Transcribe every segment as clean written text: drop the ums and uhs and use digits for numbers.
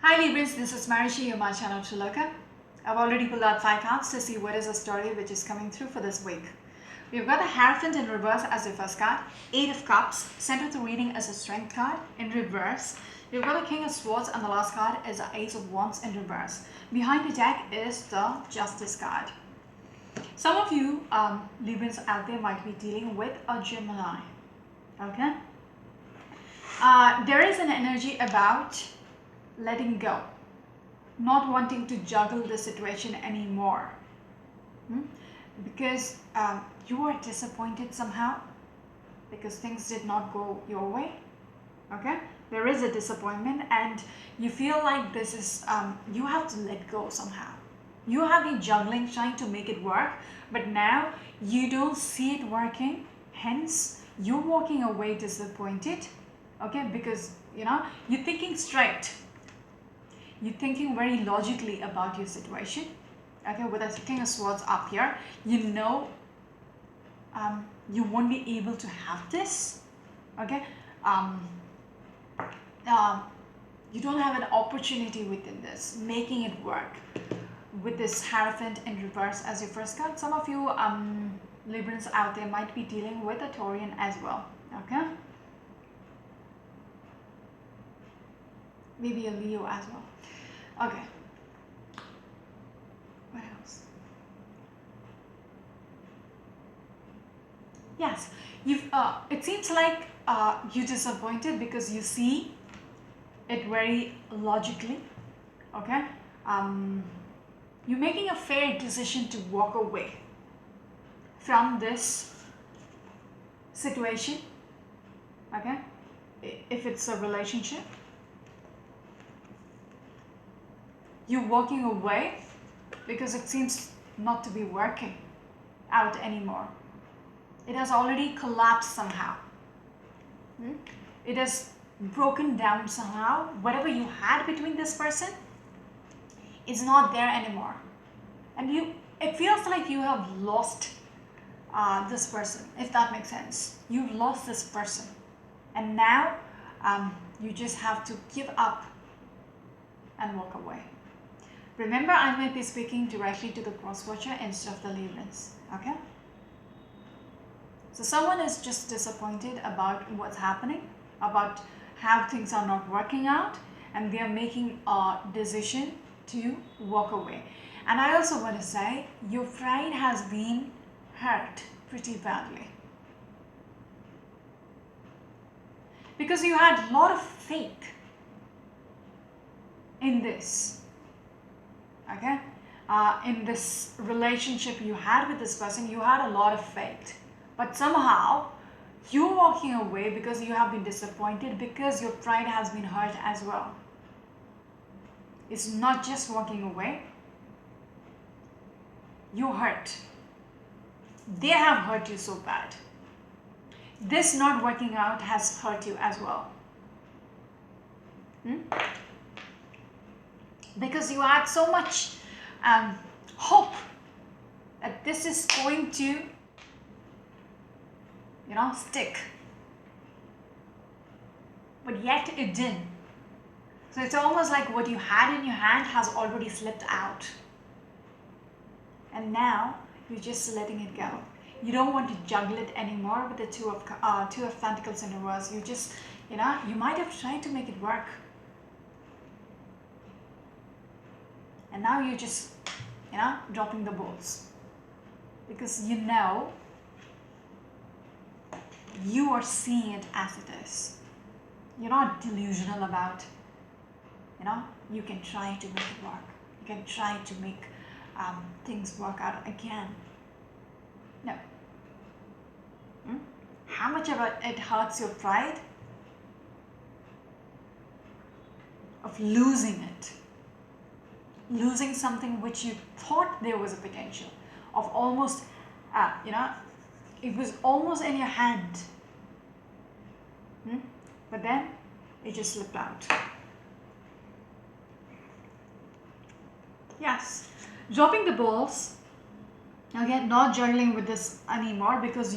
Hi Librans, this is Marishi, your my channel Triloka. I've already pulled out 5 cards to see what is the story which is coming through for this week. We've got the Hierophant in reverse as your first card, 8 of Cups, center of the reading as a Strength card in reverse. We've got the King of Swords and the last card is the Ace of Wands in reverse. Behind the deck is the Justice card. Some of you Librans out there might be dealing with a Gemini. Okay? There is an energy about letting go, not wanting to juggle the situation anymore, because you are disappointed somehow because things did not go your way. Okay, there is a disappointment and you feel like this is you have to let go somehow. You have been juggling, trying to make it work, but now you don't see it working, hence you're walking away disappointed. Okay, because you're thinking straight. You're thinking very logically about your situation. Okay, with the King of Swords up here, you won't be able to have this. Okay, you don't have an opportunity within this, making it work. With this Hierophant in reverse as your first card, some of you Librans out there might be dealing with a Taurian as well. Okay, maybe a Leo as well. Okay, what else? Yes, it seems like you're disappointed because you see it very logically. Okay, you're making a fair decision to walk away from this situation. Okay, if it's a relationship, you're walking away because it seems not to be working out anymore. It has already collapsed somehow. It has broken down somehow. Whatever you had between this person is not there anymore. And it feels like you have lost this person, if that makes sense. You've lost this person. And now you just have to give up and walk away. Remember, I might be speaking directly to the cross-watcher instead of the Librans. Okay? So someone is just disappointed about what's happening, about how things are not working out, and they are making a decision to walk away. And I also want to say, your pride has been hurt pretty badly. Because you had a lot of faith in this. Okay, in this relationship you had with this person, you had a lot of faith, but somehow you're walking away because you have been disappointed, because your pride has been hurt as well. It's not just walking away, you're hurt. They have hurt you so bad. This not working out has hurt you as well. Because you had so much hope that this is going to stick, but yet it didn't. So it's almost like what you had in your hand has already slipped out, and now you're just letting it go. You don't want to juggle it anymore with the two of Pentacles in reverse. You just you might have tried to make it work, and now you're just dropping the balls because you are seeing it as it is. You're not delusional about you can try to make it work. You can try to make things work out again. No. How much of it hurts your pride of losing it? Losing something which you thought there was a potential of, almost it was almost in your hand, but then it just slipped out. Yes, dropping the balls, again, not juggling with this anymore because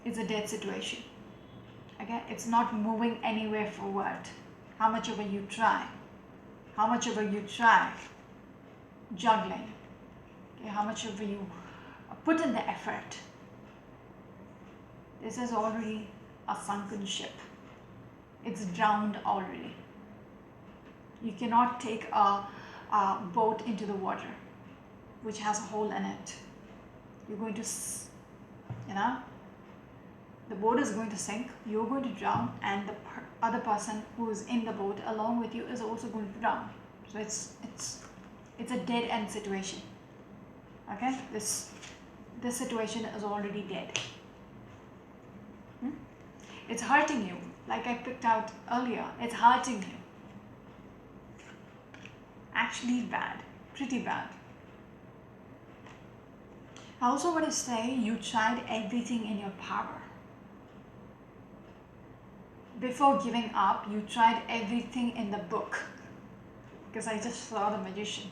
it's a dead situation. Okay, it's not moving anywhere forward. How much ever you try, juggling, okay, how much ever you put in the effort, this is already a sunken ship. It's drowned already. You cannot take a boat into the water which has a hole in it. You're going to, the boat is going to sink, you're going to drown, and the other person who is in the boat along with you is also going to drown. So it's a dead end situation. Okay, this situation is already dead. It's hurting you, like I picked out earlier. It's hurting you. Actually bad, pretty bad. I also want to say you tried everything in your power. Before giving up, you tried everything in the book. Because I just saw the magician.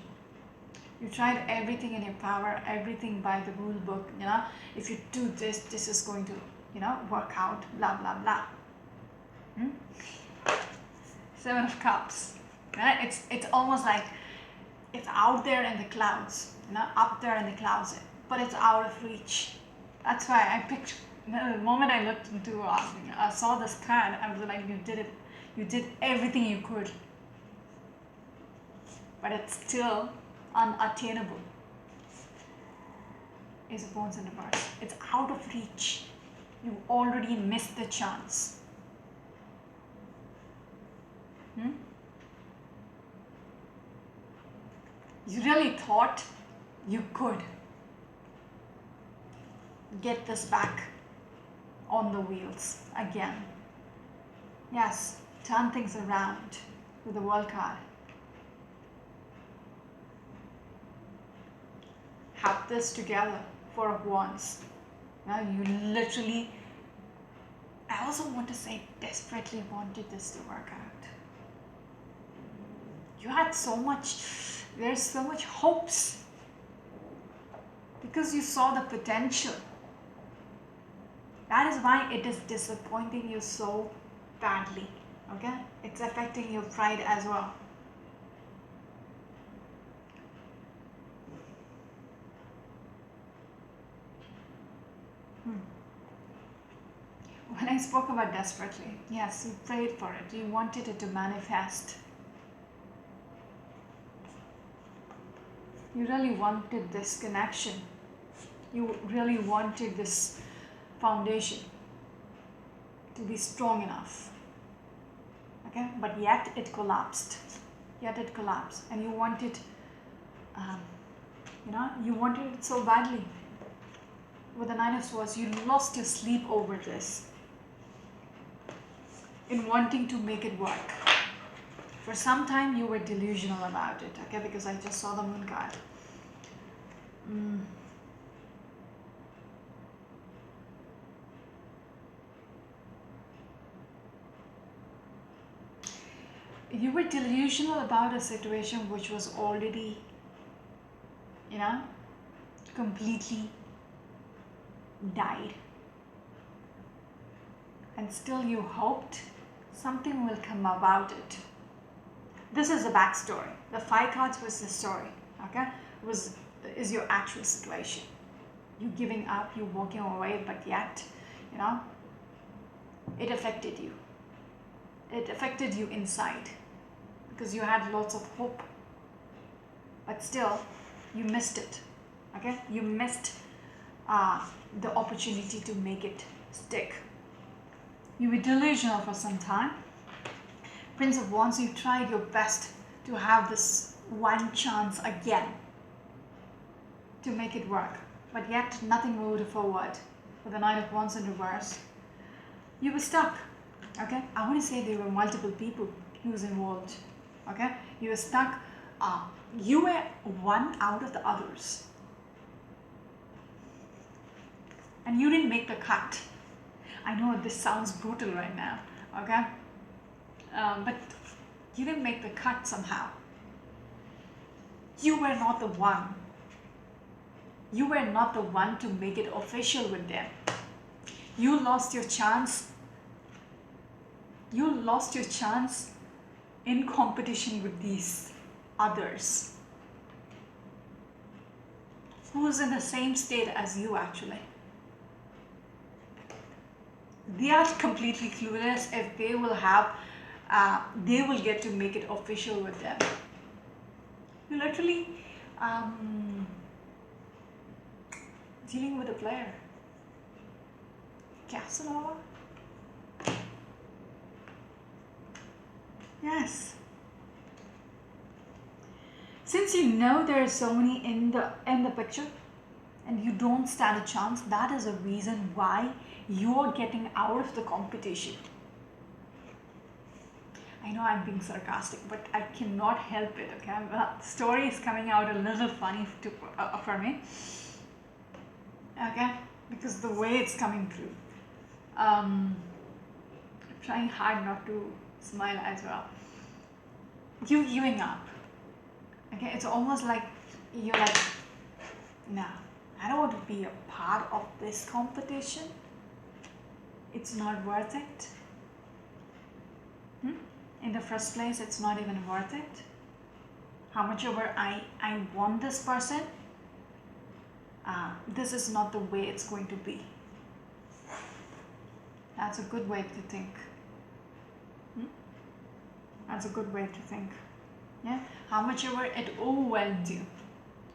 You tried everything in your power, everything by the rule book. If you do this, this is going to, work out, blah, blah, blah. Seven of Cups. Right? It's almost like it's out there in the clouds, up there in the clouds, but it's out of reach. That's why I picked, the moment I looked into, I saw this card, I was like, you did it. You did everything you could. But it's still unattainable. Ace of Wands in reverse. It's out of reach. You already missed the chance. You really thought you could get this back on the wheels again. Yes, turn things around with the World card. Have this together, Four of Wands. Now you literally, I also want to say, desperately wanted this to work out. You had so much, there's so much hopes because you saw the potential. That is why it is disappointing you so badly. Okay, it's affecting your pride as well. When I spoke about desperately, yes, you prayed for it. You wanted it to manifest. You really wanted this connection. You really wanted this foundation to be strong enough. Okay, but yet it collapsed. And you wanted, you wanted it so badly. With the Nine of Swords, you lost your sleep over this. In wanting to make it work. For some time you were delusional about it, okay, because I just saw the Moon card. You were delusional about a situation which was already, completely died. And still you hoped something will come about it. This is the backstory. The 5 cards was the story, okay? Is your actual situation. You giving up, you walking away, but yet, it affected you. It affected you inside because you had lots of hope. But still, you missed it, okay? You missed the opportunity to make it stick. You were delusional for some time. Prince of Wands, you tried your best to have this one chance again to make it work, but yet nothing moved forward. With the Nine of Wands in reverse, you were stuck. Okay, I want to say there were multiple people who was involved. Okay, you were stuck. You were one out of the others, and you didn't make the cut. I know this sounds brutal right now, okay? But you didn't make the cut somehow. You were not the one. You were not the one to make it official with them. You lost your chance You lost your chance in competition with these others who's in the same state as you actually. They are completely clueless if they will have, they will get to make it official with them. You literally dealing with a player. Casanova? Yes. Since you know there are so many in the picture and you don't stand a chance, that is a reason why you're getting out of the competition. I know I'm being sarcastic, but I cannot help it, okay? The story is coming out a little funny for me, okay? Because the way it's coming through. I'm trying hard not to smile as well. You giving up, okay? It's almost like you're like, no, I don't want to be a part of this competition. It's not worth it. In the first place, it's not even worth it. How much ever I want this person, this is not the way it's going to be. That's a good way to think. That's a good way to think. Yeah. How much ever it overwhelmed you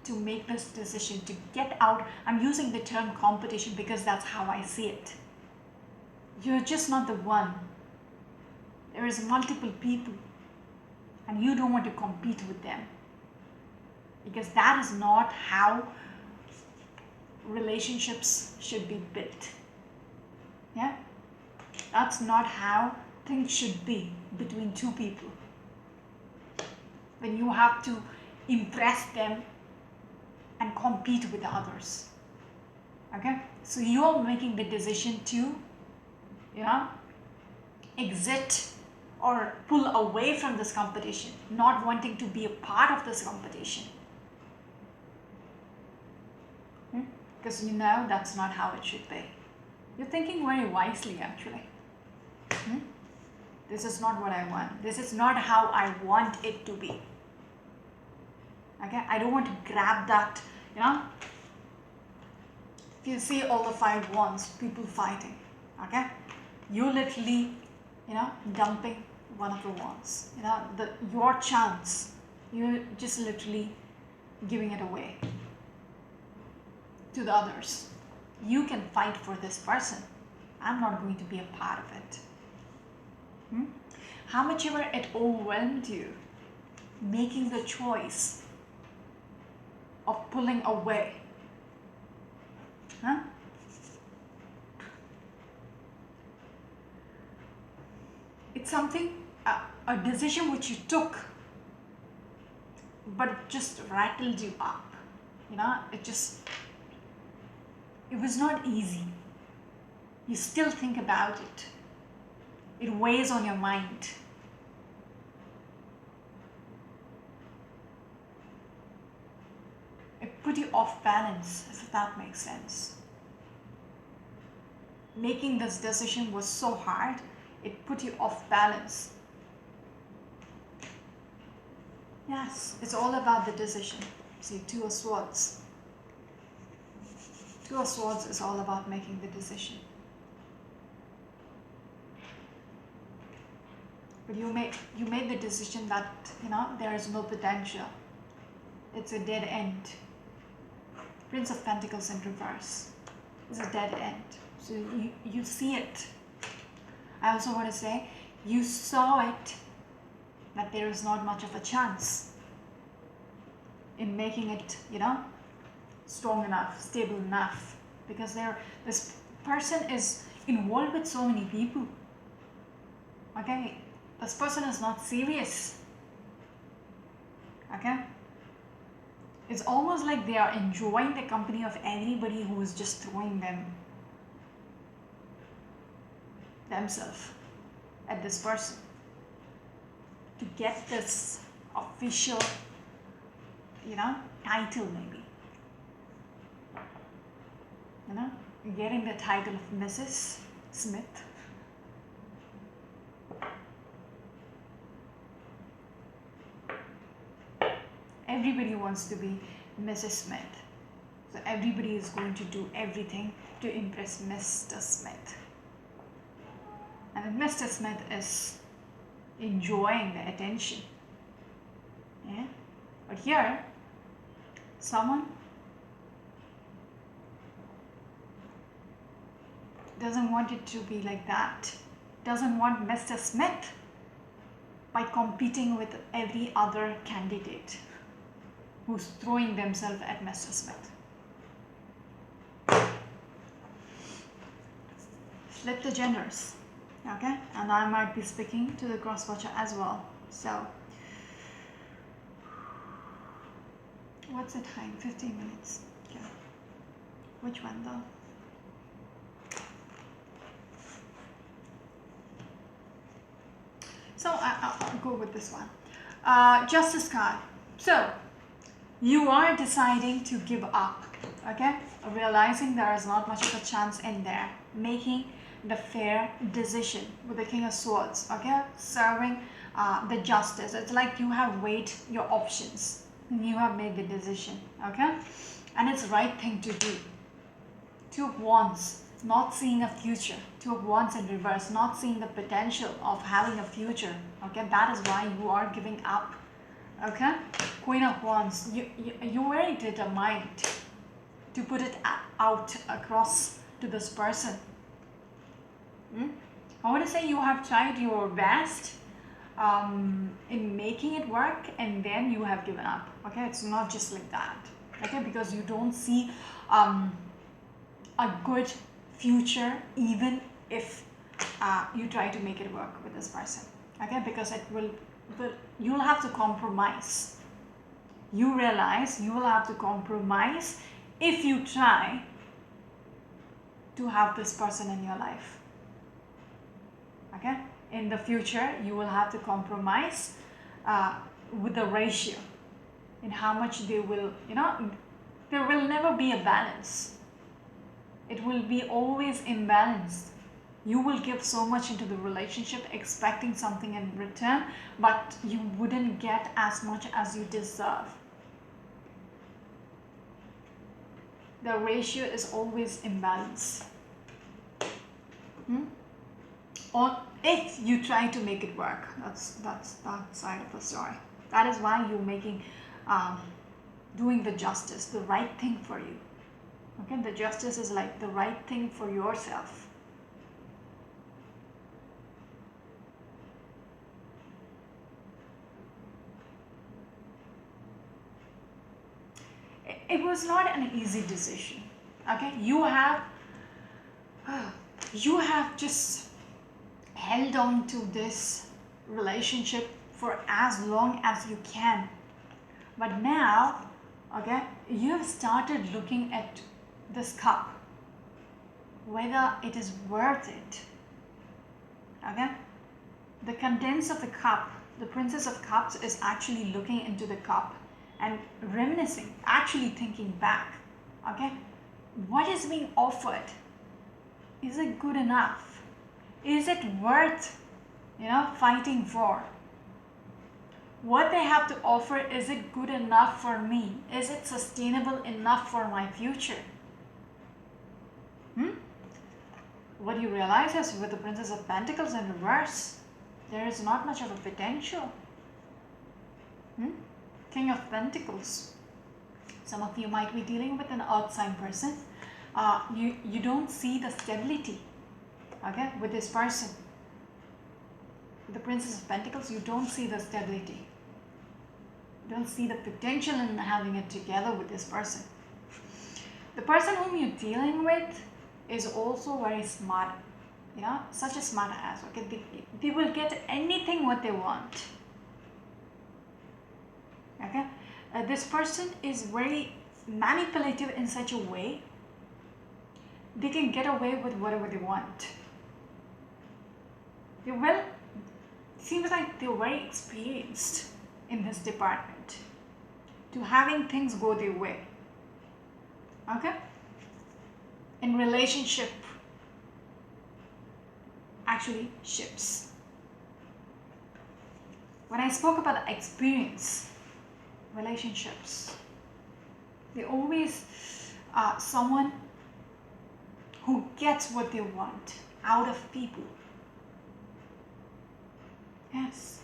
to make this decision to get out. I'm using the term competition because that's how I see it. You're just not the one. There is multiple people and you don't want to compete with them, because that is not how relationships should be built. Yeah, that's not how things should be between two people. When you have to impress them and compete with the others. Okay, so you're making the decision to, exit or pull away from this competition, not wanting to be a part of this competition. Because you know that's not how it should be. You're thinking very wisely actually. This is not what I want. This is not how I want it to be. Okay, I don't want to grab that, If you see all the 5 wands, people fighting, okay? You literally, dumping one of the wands. Your chance, you're just literally giving it away to the others. You can fight for this person. I'm not going to be a part of it. How much ever it overwhelmed you, making the choice of pulling away. It's something, a decision which you took, but it just rattled you up. It was not easy. You still think about it. It weighs on your mind. It put you off balance, if that makes sense. Making this decision was so hard, it put you off balance. Yes, it's all about the decision. See, 2 of Swords. 2 of Swords is all about making the decision. But you made the decision that, there is no potential. It's a dead end. Prince of Pentacles in reverse is a dead end. So you see it. I also want to say, you saw it, that there is not much of a chance in making it, strong enough, stable enough, because this person is involved with so many people. Okay, this person is not serious. Okay, it's almost like they are enjoying the company of anybody who is just throwing themselves at this person to get this official, title maybe. Getting the title of Mrs. Smith. everybody wants to be Mrs. Smith. So everybody is going to do everything to impress Mr. Smith. And Mr. Smith is enjoying the attention. Yeah? But here, someone doesn't want it to be like that. Doesn't want Mr. Smith by competing with every other candidate who's throwing themselves at Mr. Smith. Flip the genders, okay? And I might be speaking to the cross-watcher as well. So, what's the time? 15 minutes. Okay. Which one though? So I'll go with this one. Justice card. So you are deciding to give up, okay? Realizing there is not much of a chance in there. Making the fair decision with the King of Swords, okay? Serving the justice. It's like you have weighed your options. You have made the decision, okay? And it's the right thing to do. Two of Wands. Not seeing a future. Two of Wands in reverse, not seeing the potential of having a future. Okay, that is why you are giving up. Okay, Queen of Wands, you're very determined to put it out across to this person. I want to say you have tried your best in making it work, and then you have given up. Okay, it's not just like that. Okay, because you don't see a good future even if you try to make it work with this person. Okay, because you'll have to compromise. You realize you will have to compromise if you try to have this person in your life. Okay, in the future you will have to compromise with the ratio in how much they will, there will never be a balance. It will be always imbalanced. You will give so much into the relationship expecting something in return, but you wouldn't get as much as you deserve. The ratio is always imbalanced. Or if you try to make it work, that's that side of the story. That is why you're making, doing the justice, the right thing for you. Okay, the justice is like the right thing for yourself. It was not an easy decision. Okay, you have just held on to this relationship for as long as you can. But now, okay, you have started looking at this cup, whether it is worth it. Okay, the contents of the cup, the Princess of Cups is actually looking into the cup and reminiscing, actually thinking back. Okay, what is being offered? Is it good enough? Is it worth, fighting for? What they have to offer, is it good enough for me? Is it sustainable enough for my future? What you realize is with the Princess of Pentacles in reverse, there is not much of a potential. King of Pentacles. Some of you might be dealing with an earth sign person. You don't see the stability, okay, with this person. With the Princess of Pentacles, you don't see the stability. You don't see the potential in having it together with this person. The person whom you're dealing with is also very smart, such a smart ass. Okay, they will get anything what they want. Okay, this person is very manipulative in such a way they can get away with whatever they want. Seems like they're very experienced in this department to having things go their way. Okay, in relationship, actually ships. When I spoke about experience, relationships. They always someone who gets what they want out of people. Yes.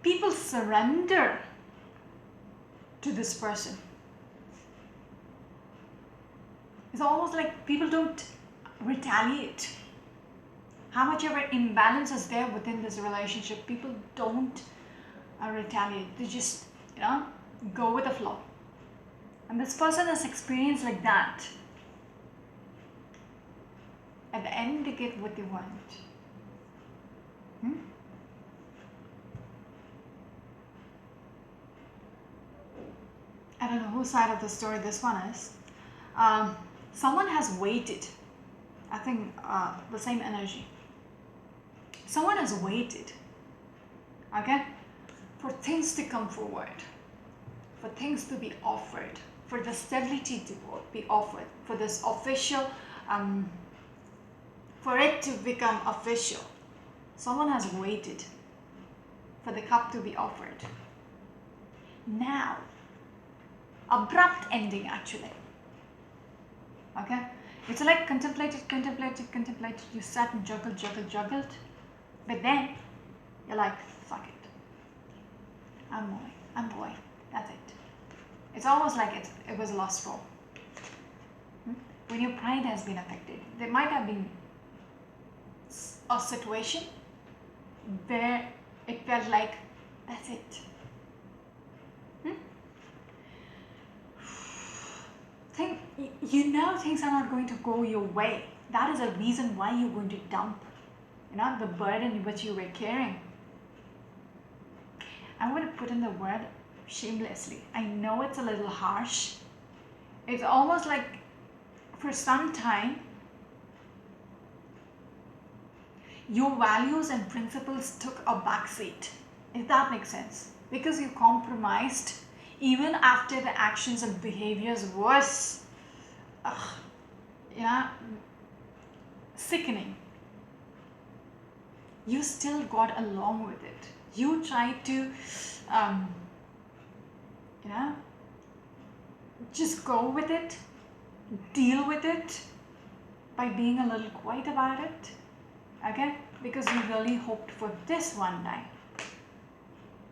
People surrender to this person. It's almost like people don't retaliate. How much ever imbalance is there within this relationship, people don't retaliate. They just, go with the flow. And this person has experienced like that. At the end, they get what they want. I don't know whose side of the story this one is. Someone has waited. I think the same energy. Someone has waited, okay, for things to come forward, for things to be offered, for the stability to be offered, for this official, for it to become official. Someone has waited for the cup to be offered. Now, abrupt ending actually. Okay? It's like contemplated. You sat and juggled. But then, you're like, fuck it. I'm going. That's it. It's almost like it was lost for. When your pride has been affected, there might have been a situation where it felt like, that's it. Things are not going to go your way. That is a reason why you're going to dump, the burden which you were carrying. I'm going to put in the word shamelessly. I know it's a little harsh. It's almost like for some time, your values and principles took a backseat, if that makes sense. Because you compromised even after the actions and behaviors was sickening. You still got along with it. You tried to just go with it, deal with it by being a little quiet about it, okay, because you really hoped for this one time.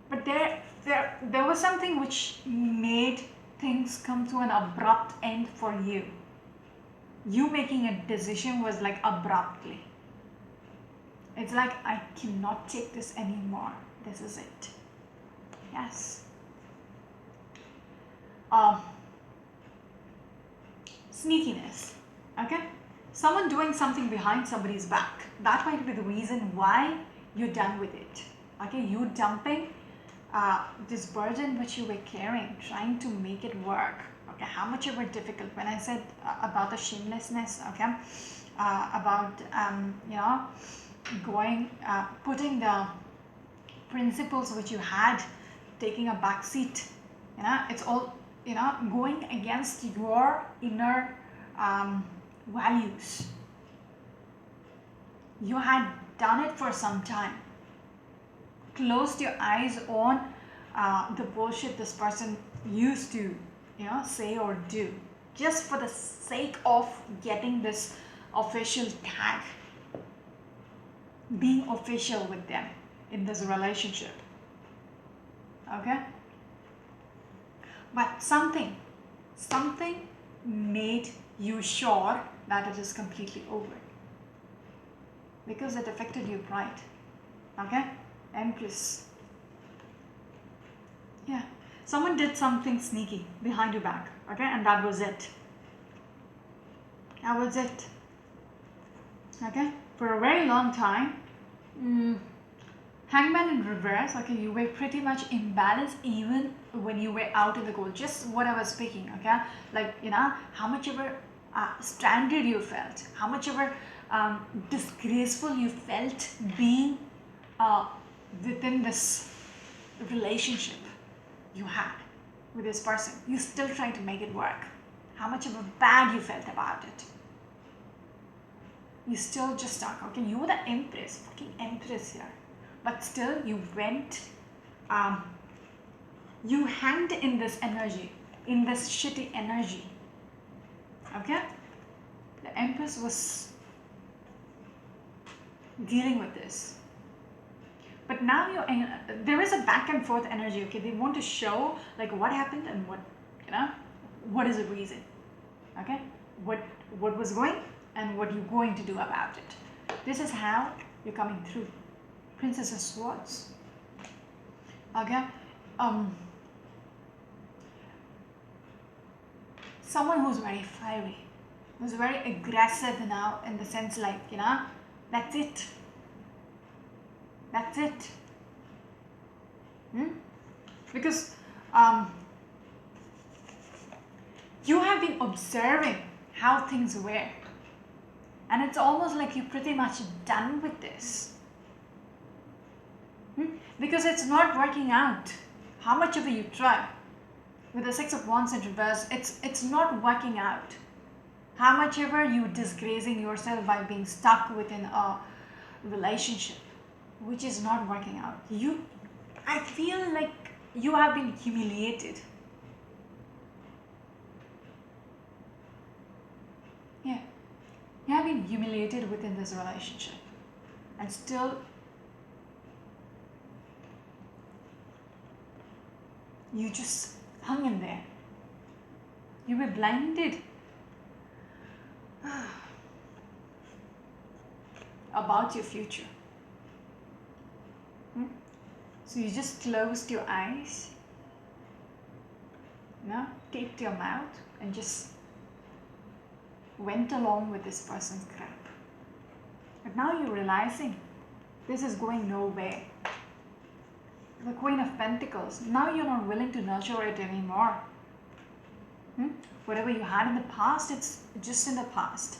But there was something which made things come to an abrupt end for you. You making a decision was like abruptly. It's like, I cannot take this anymore. This is it. Yes. Sneakiness. Okay? Someone doing something behind somebody's back. That might be the reason why you're done with it. Okay? You dumping this burden which you were carrying, trying to make it work. Okay? How much ever difficult. When I said about the shamelessness, okay? About, putting the principles which you had, taking a back seat, it's all, going against your inner values. You had done it for some time, closed your eyes on the bullshit this person used to, say or do, just for the sake of getting this official tag, being official with them in this relationship. Okay? But something made you sure that it is completely over, because it affected your pride. Okay? Empress. Yeah. Someone did something sneaky behind your back. Okay? And that was it. That was it. Okay? For a very long time, Hangman in reverse, okay, you were pretty much imbalanced even when you were out in the cold. Just what I was speaking, okay? Like, how much ever stranded you felt, how much ever disgraceful you felt being within this relationship you had with this person. You still trying to make it work. How much of a bad you felt about it. You still just stuck, okay? You were the empress, fucking empress here. But still, you went you hanged in this energy, in this shitty energy. Okay? The Empress was dealing with this. But now there is a back and forth energy, okay? They want to show like what happened and what, what is the reason, okay? What was going and what you're going to do about it. This is how you're coming through. Princess of Swords, okay? Someone who's very fiery, who's very aggressive now in the sense like, that's it. That's it. Because you have been observing how things were. And it's almost like you're pretty much done with this. Because it's not working out. How much ever you try. With the Six of Wands in reverse, it's not working out. How much ever you disgracing yourself by being stuck within a relationship which is not working out. I feel like you have been humiliated. Yeah. You have been humiliated within this relationship. And still you just hung in there. You were blinded about your future. So you just closed your eyes, taped your mouth and just went along with this person's crap. But now you're realizing this is going nowhere. The Queen of Pentacles, now you're not willing to nurture it anymore. Whatever you had in the past, it's just in the past.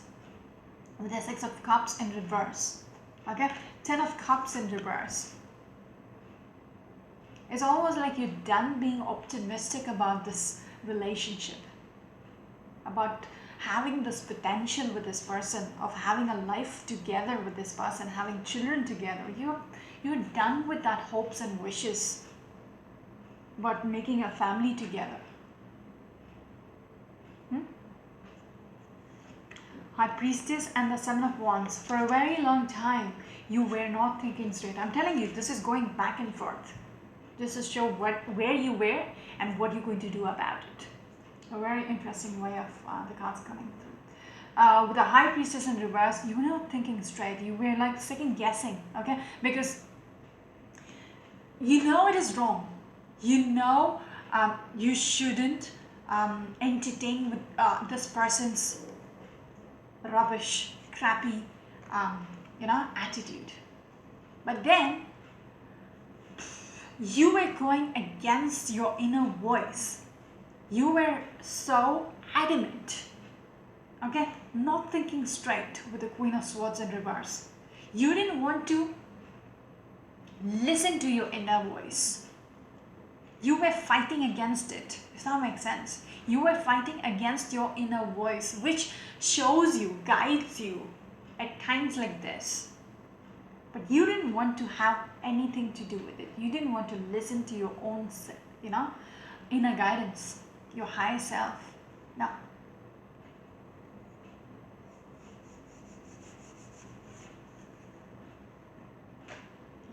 With the Six of Cups in reverse. Okay? 10 of Cups in reverse. It's almost like you're done being optimistic about this relationship. About having this potential with this person, of having a life together with this person, having children together. You're done with that hopes and wishes about making a family together. High Priestess and the Seven of Wands. For a very long time, you were not thinking straight. I'm telling you, this is going back and forth. This is show where you were and what you're going to do about it. A very interesting way of the cards coming through. With the High Priestess in reverse, you were not thinking straight. You were like second guessing, okay? Because you know it is wrong. You know you shouldn't entertain with this person's rubbish, crappy, attitude. But then you were going against your inner voice. You were so adamant, okay, not thinking straight with the Queen of Swords in reverse. You didn't want to listen to your inner voice. You were fighting against it, if that makes sense. You were fighting against your inner voice, which shows you, guides you at times like this. But you didn't want to have anything to do with it. You didn't want to listen to your own, inner guidance, your higher self. No.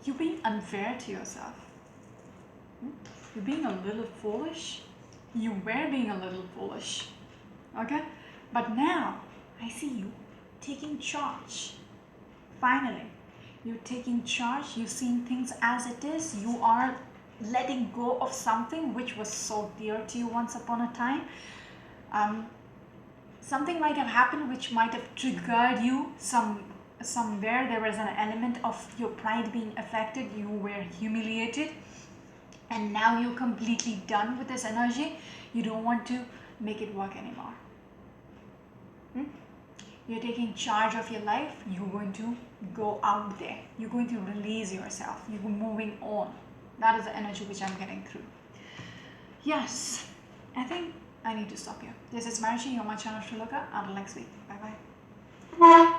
You're being unfair to yourself. You're being a little foolish. You were being a little foolish. Okay? But now, I see you taking charge. Finally, you're taking charge. You're seeing things as it is. You are letting go of something which was so dear to you once upon a time. Something might have happened which might have triggered you somewhere. There was an element of your pride being affected. You were humiliated. And now you're completely done with this energy. You don't want to make it work anymore. You're taking charge of your life. You're going to go out there. You're going to release yourself. You're moving on. That is the energy which I'm getting through. Yes, I think I need to stop here. This is Marishi. You're my channel, Shriloka. Until next week. Bye-bye.